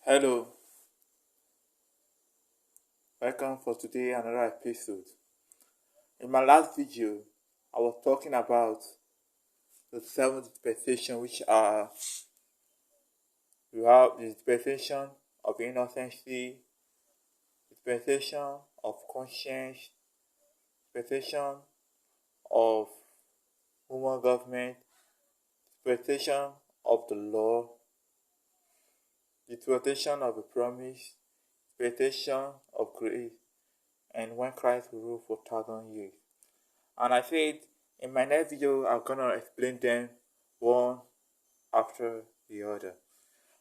Hello, welcome for today another episode. In my last video, I was talking about the seven dispensations, which are you have the dispensation of innocency, dispensation of conscience, dispensation of human government, dispensation of the law, dispensation of the promise, dispensation of grace, and when Christ will rule for 1,000 years. And I said in my next video I'm gonna explain them one after the other.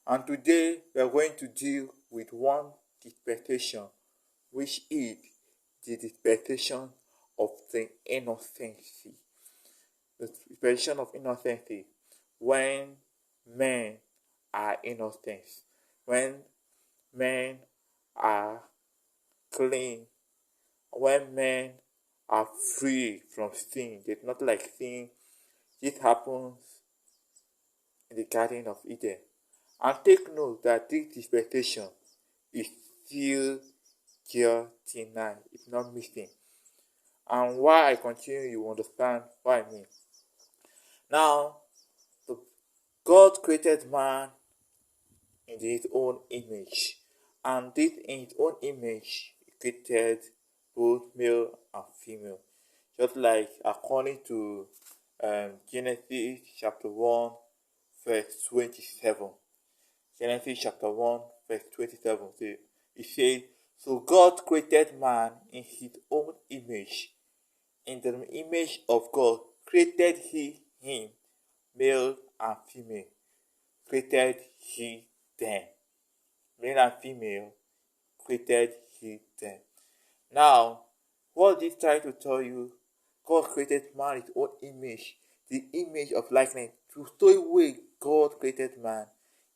And today we are going to deal with one dispensation, which is the dispensation of the innocency. The dispensation of innocency, when men are innocent, when men are clean, when men are free from sin. There's not like sin. This happens in the Garden of Eden. And take note that this dispensation is still here till now. It's not missing. And why I continue, you understand what I mean. Now, God created man in his own image. And this in his own image, he created both male and female. Just like according to Genesis chapter 1 verse 27. Genesis chapter 1 verse 27. It says, so God created man in his own image. In the image of God created he him, male and female. Created he them. Male and female created he them. Now, what this trying to tell you? God created man in his own image, the image of likeness. To the way God created man,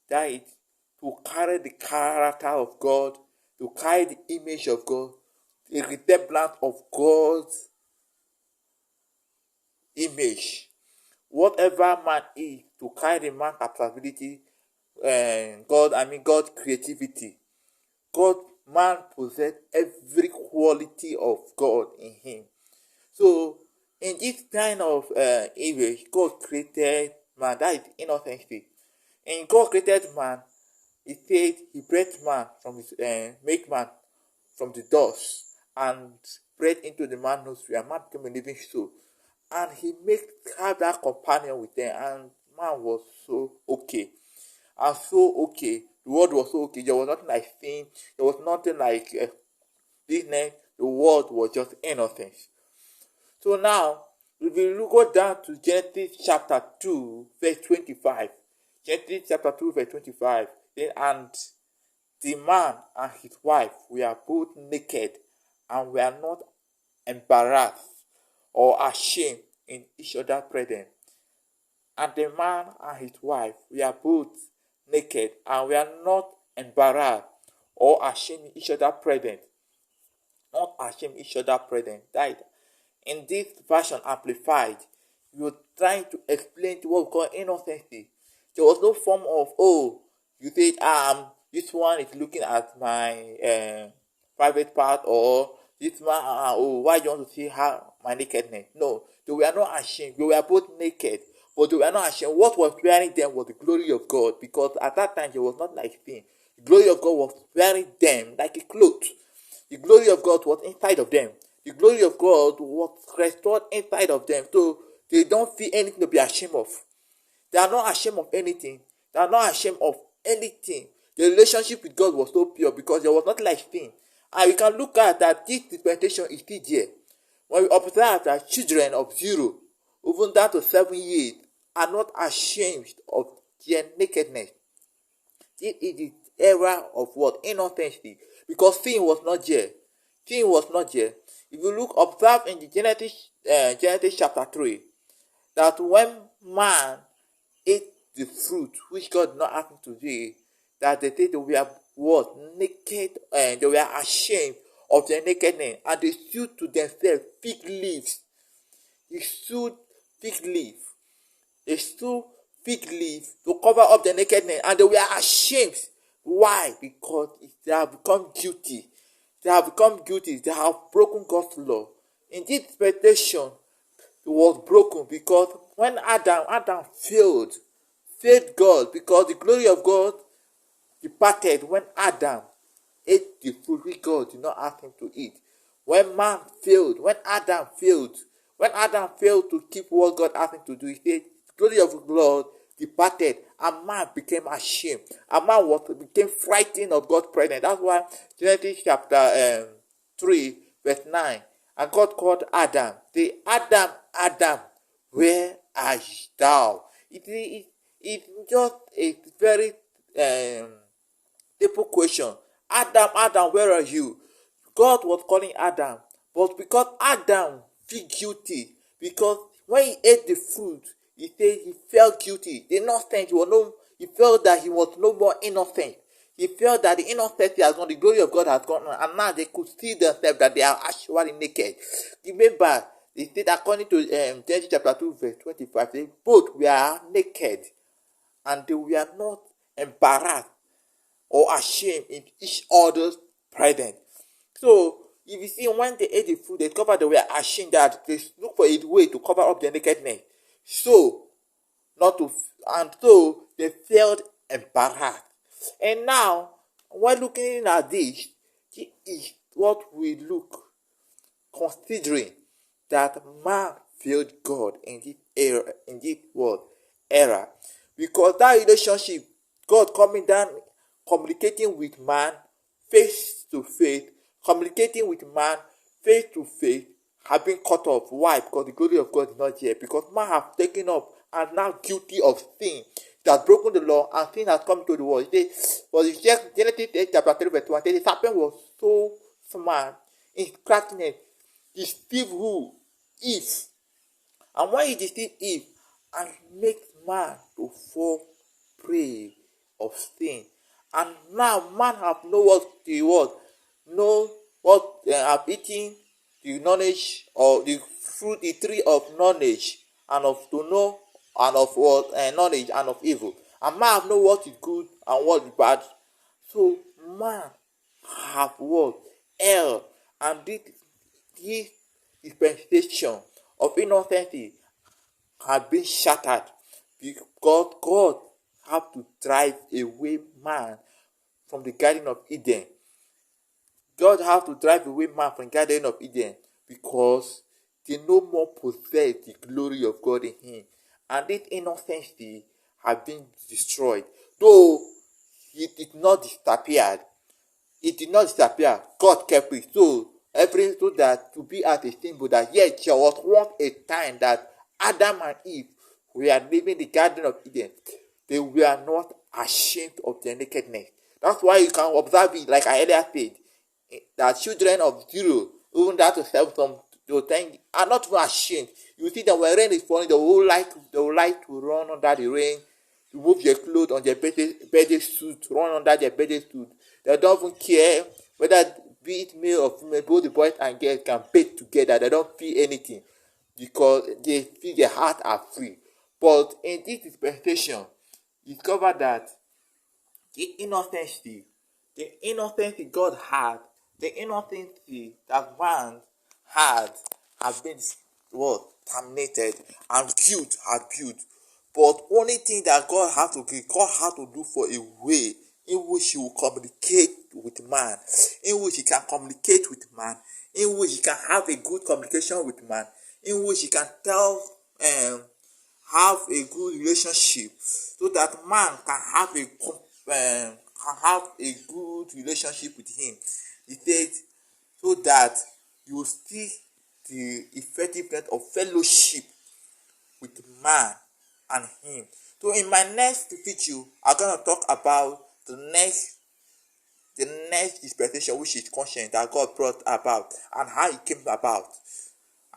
that is to carry the character of God, to carry the image of God, the resemblance of God's image. Whatever man is, to carry the man's capability, God's creativity. Man possess every quality of God in him. So, in this kind of image, God created man. That is innocency. And God created man. He said he breathed man from his make man from the dust and breathed into the man's nostril, and man became a living soul. And he had that companion with them, and man was so okay. And so okay. The world was so okay. There was nothing like sin. There was nothing like business. The world was just innocence. So now, if you go down to Genesis chapter 2, verse 25. Genesis chapter 2, verse 25. And the man and his wife were both naked and were not embarrassed or ashamed in each other's presence. And the man and his wife were both naked and were not embarrassed or ashamed in each other's presence. Not ashamed in each other's presence. That in this version amplified, you're trying to explain to what we call innocency. There was no form of, you said, this one is looking at my private part, or this man, why do you want to see my nakedness? No, they were not ashamed. They were both naked, but they were not ashamed. What was wearing them was the glory of God, because at that time there was not like sin. The glory of God was wearing them like a cloth. The glory of God was inside of them. The glory of God was restored inside of them. So they don't feel anything to be ashamed of. They are not ashamed of anything. They are not ashamed of anything. The relationship with God was so pure because there was not like sin. And we can look at that this dispensation is still there. When we observe that children of 0, even down to 7 years, are not ashamed of their nakedness. This is the era of what? Innocency. Because sin was not there. Sin was not there. If you observe in the Genesis chapter 3, that when man ate the fruit which God did not ask him to do, that they said they were what? Naked, and they were ashamed of their nakedness, and they sewed to themselves fig leaves. They sewed fig leaf. They sewed fig leaf to cover up their nakedness, and they were ashamed Why? Because they have become guilty. They have become guilty. They have broken God's law. In this expectation, it was broken because when Adam failed God, because the glory of God departed when Adam ate the fruit which God did not ask him to eat. When Adam failed to keep what God asked him to do, he said, the glory of the Lord departed, and man became ashamed. And man became frightened of God's presence. That's why Genesis chapter 3, verse 9, and God called Adam, say, Adam, Adam, where art thou? It's just a very simple question. Adam, Adam, where are you? God was calling Adam, but because Adam feel guilty, because when he ate the fruit, he said he felt guilty. The innocent, he felt that he was no more innocent. He felt that the innocency has gone, the glory of God has gone, and now they could see themselves that they are actually naked. Remember, they said according to Genesis chapter 2, verse 25, they both were naked, and they were not embarrassed or ashamed in each other's presence. So, if you see, when they ate the food, they were ashamed, that they look for a way to cover up their nakedness. So, not to, and so they felt embarrassed. And now, when looking at this is what we look, considering that man failed God in this era, because that relationship, God coming down, communicating with man face to face, communicating with man face to face, have been cut off. Why? Because the glory of God is not here. Because man have taken up and now guilty of sin. It has broken the law, and sin has come to the world. Genesis chapter 3, verse 1, the serpent was so smart in craftiness. He deceived who? Eve. And when he deceived Eve and makes man to fall prey of sin, and now man have know what have eaten the knowledge or the fruit, the tree of knowledge and of to know and of what knowledge and of evil, and man have know what is good and what is bad. So man have what error, and this dispensation of innocency had been shattered, because God had to drive away man from the Garden of Eden. God had to drive away man from the Garden of Eden because they no more possess the glory of God in him. And this innocency had been destroyed. Though it did not disappear. God kept it. So that to be as a symbol that yet there was once a time that Adam and Eve were living the Garden of Eden. They were not ashamed of their nakedness. That's why you can observe it, like I earlier said, that children of 0, even that to 7 to 10, are not even ashamed. You see that when rain is falling, they will like to run under the rain, remove their clothes on their birthday suit, run under their birthday suit. They don't even care whether be it male or female, both the boys and girls can bathe together. They don't feel anything because they feel their hearts are free. But in this dispensation, you discover that the innocency God had, the innocency that man had, has been what terminated, and guilt had built. But only thing that God had to do for a way in which he will communicate with man, in which he can communicate with man, in which he can have a good communication with man, in which he can have a good relationship, so that man can have a good relationship with him. He said, so that you will see the effectiveness of fellowship with man and him. So in my next video, I'm gonna talk about the next dispensation, which is conscience, that God brought about, and how it came about,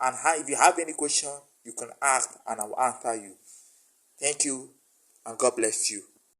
and how, if you have any question, you can ask and I will answer you. Thank you, and God bless you.